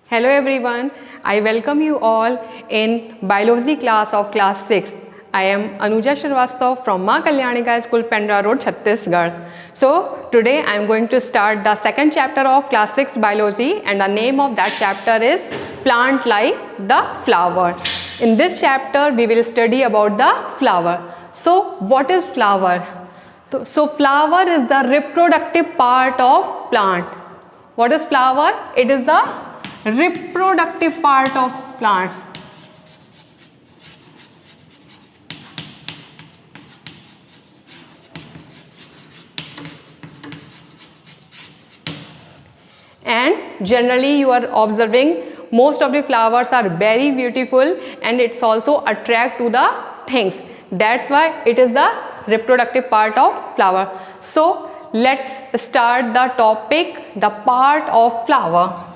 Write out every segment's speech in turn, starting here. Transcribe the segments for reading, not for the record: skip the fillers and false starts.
Hello everyone, I welcome you all in biology class of class 6. I am Anuja Shrivastava from Ma Kalyanika School, Pendra Road, Chhattisgarh. So today I am going to start the second chapter of class 6 biology, and the name of that chapter is Plant Life, the Flower. In this chapter we will study about the flower. So what is flower? So flower is the reproductive part of plant. What is flower? It is the reproductive part of plant. And generally you are observing most of the flowers are very beautiful, and it's also attract to the things. That's why it is the reproductive part of flower. So let's start the topic, the part of flower.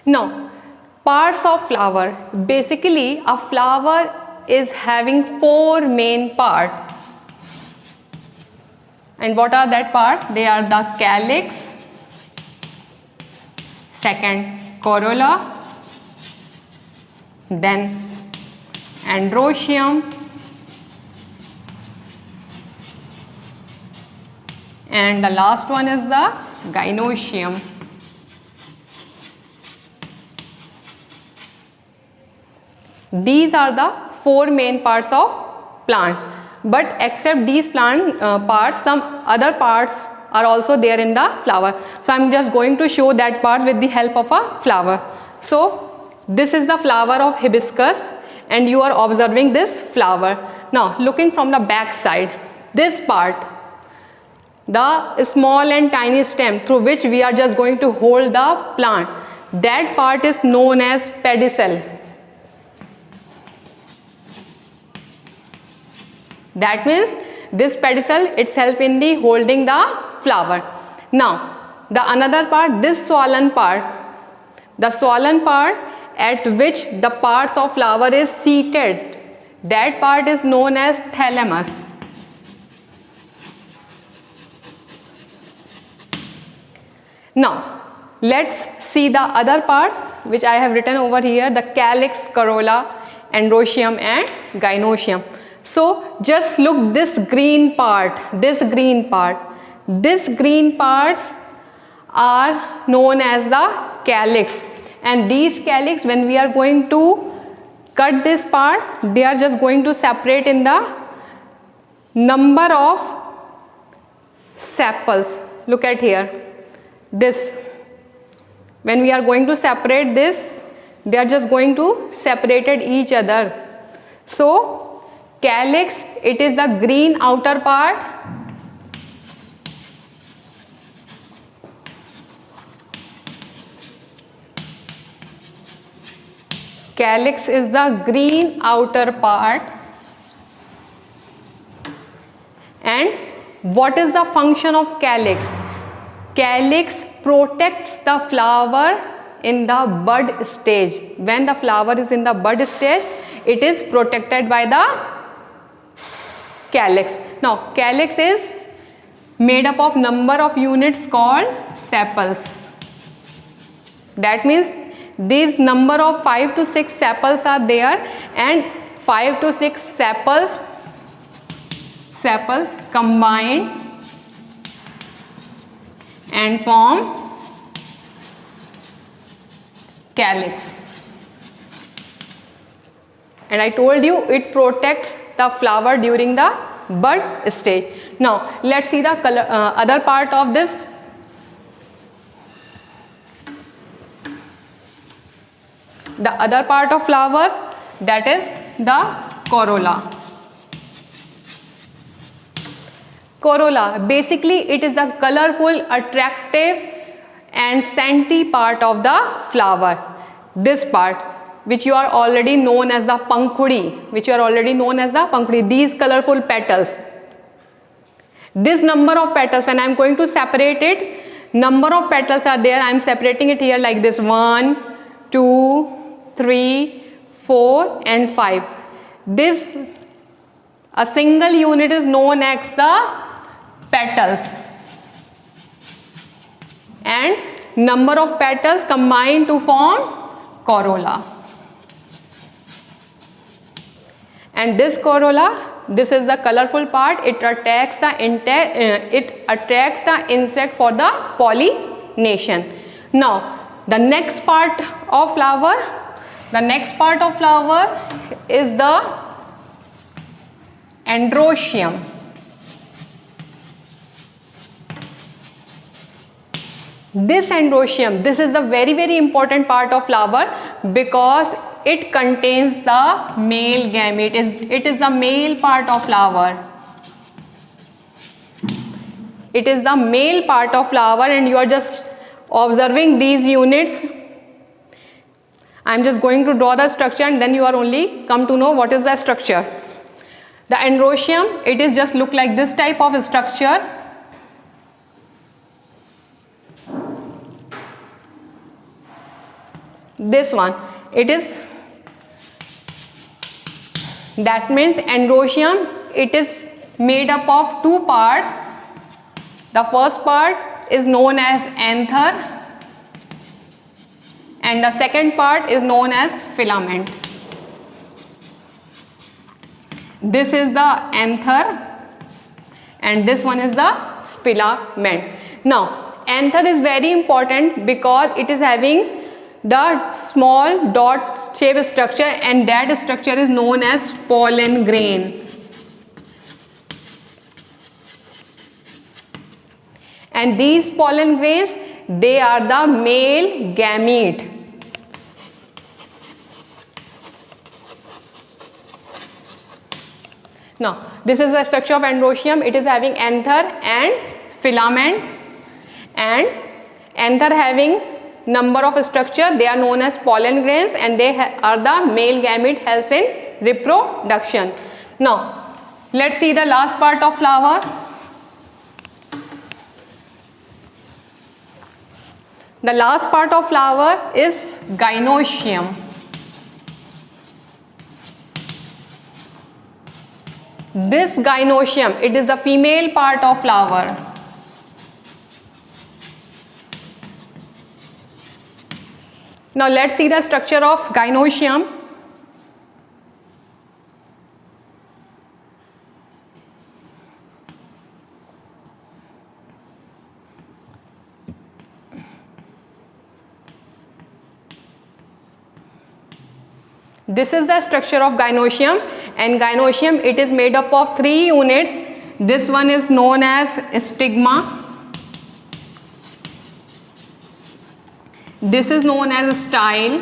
Now, parts of flower. Basically, a flower is having four main parts. And what are that parts? They are the calyx, second corolla, then androecium, and the last one is the gynoecium. These are the four main parts of plant, but except these plant parts, some other parts are also there in the flower. So I am just going to show that part with the help of a flower. So this is the flower of hibiscus, and you are observing this flower. Now looking from the back side, this part, the small and tiny stem through which we are just going to hold the plant, that part is known as pedicel. That means this pedicel itself in the holding the flower. Now the another part, this swollen part, the swollen part at which the parts of flower is seated, that part is known as thalamus. Now let's see the other parts which I have written over here, the calyx, corolla, androecium and gynoecium. So just look this green part, these green parts are known as the calyx, and these calyx, when we are going to cut this part, they are just going to separate in the number of sepals. Look at here, this, when we are going to separate this, they are just going to separate each other. So calyx, it is the green outer part, calyx is the green outer part. And what is the function of calyx? Calyx protects the flower in the bud stage. When the flower is in the bud stage, it is protected by the calyx. Now calyx is made up of number of units called sepals. That means these number of 5 to 6 sepals are there, and 5 to 6 sepals combine and form calyx. And I told you it protects the flower during the bud stage. Now let's see the color, other part of this. The other part of flower, that is the corolla. Corolla, basically it is a colorful, attractive and scenty part of the flower. This part, which you are already known as the pankhudi, these colorful petals. This number of petals, when I am going to separate it, number of petals are there. I am separating it here like this: 1, 2, 3, 4 and 5. This A single unit is known as the petals, and number of petals combine to form corolla. And this corolla, this is the colorful part. It attracts the insect for the pollination. Now the next part of flower is the androecium. This androecium, this is a very important part of flower because it contains the male gamete. It is the male part of flower. It is the male part of flower, and you are just observing these units. I am just going to draw the structure, and then you are only come to know what is the structure. The androecium, it is just look like this type of structure. This one, it is, that means androecium, it is made up of two parts. The first part is known as anther, and the second part is known as filament. This is the anther and this one is the filament. Now anther is very important because it is having the small dot shape structure, and that structure is known as pollen grain. And these pollen grains, they are the male gamete. Now this is the structure of androecium. It is having anther and filament, and anther having number of structure, they are known as pollen grains, and they are the male gamete, helps in reproduction. Now let's see the last part of flower. The last part of flower is gynoecium. This gynoecium, it is the female part of flower. Now let's see the structure of gynoecium. This is the structure of gynoecium, and gynoecium, it is made up of 3 units. This one is known as stigma. This is known as style,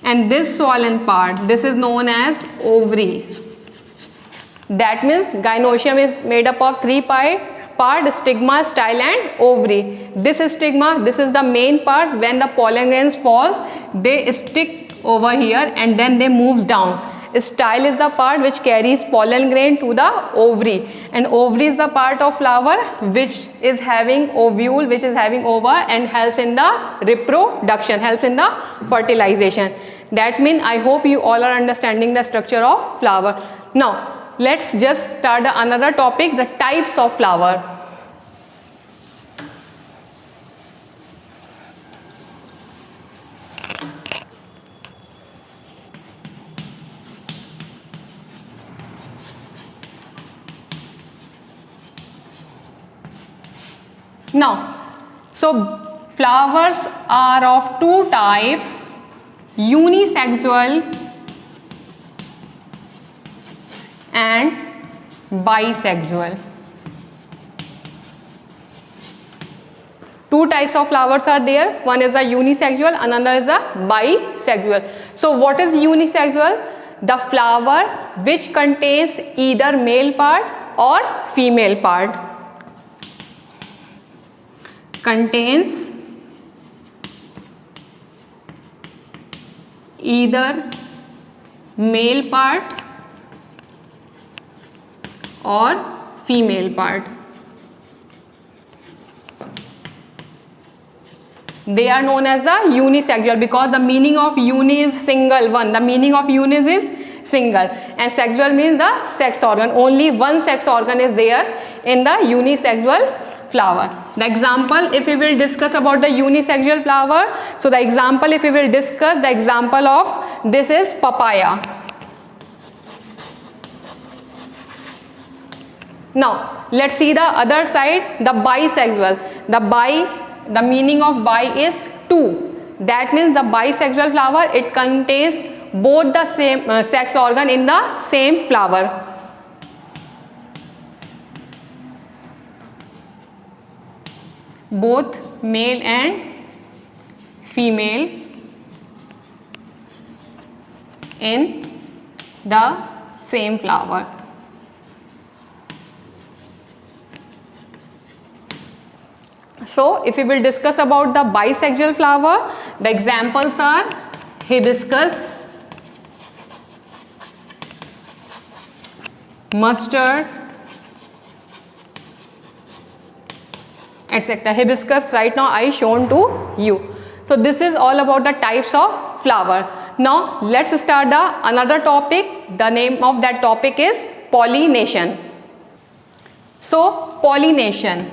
and this swollen part, this is known as ovary. That means gynoecium is made up of 3 parts: stigma, style and ovary. This stigma, this is the main part. When the pollen grains falls, they stick over here and then they moves down. Style is the part which carries pollen grain to the ovary, and ovary is the part of flower which is having ovule, which is having ova, and helps in the reproduction, helps in the fertilization. That means I hope you all are understanding the structure of flower. Now let's just start another topic, the types of flower. Now, so flowers are of 2 types: unisexual and bisexual. 2 types of flowers are there. One is a unisexual, another is a bisexual. So what is unisexual? The flower which contains either male part or female part. Contains either male part or female part. They are known as the unisexual because the meaning of uni is single one. The meaning of uni is single, and sexual means the sex organ. Only one sex organ is there in the unisexual flower. The example, if we will discuss about the unisexual flower, so the example, if we will discuss the example of this is papaya. Now let's see the other side, the bisexual. The meaning of bi is two. That means the bisexual flower, it contains both the same sex organ in the same flower. Both male and female in the same flower. So if we will discuss about the bisexual flower, the examples are hibiscus, mustard, etc. Hibiscus right now I shown to you. So this is all about the types of flower. Now let's start another topic. The name of that topic is pollination. So pollination,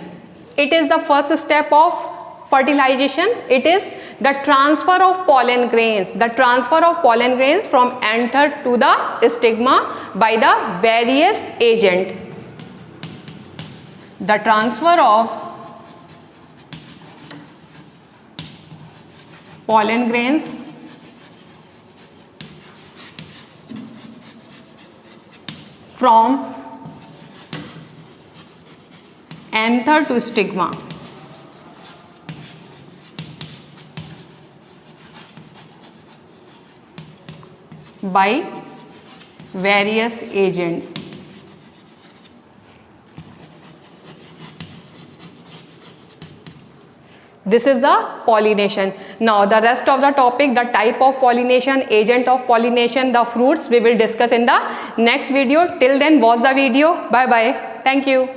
it is the first step of fertilization. It is the transfer of pollen grains. The transfer of pollen grains from anther to the stigma by the various agent. The transfer of pollen grains from anther to stigma by various agents. This is the pollination. Now the rest of the topic, the type of pollination, agent of pollination, the fruits, we will discuss in the next video. Till then, watch the video. Bye bye. Thank you.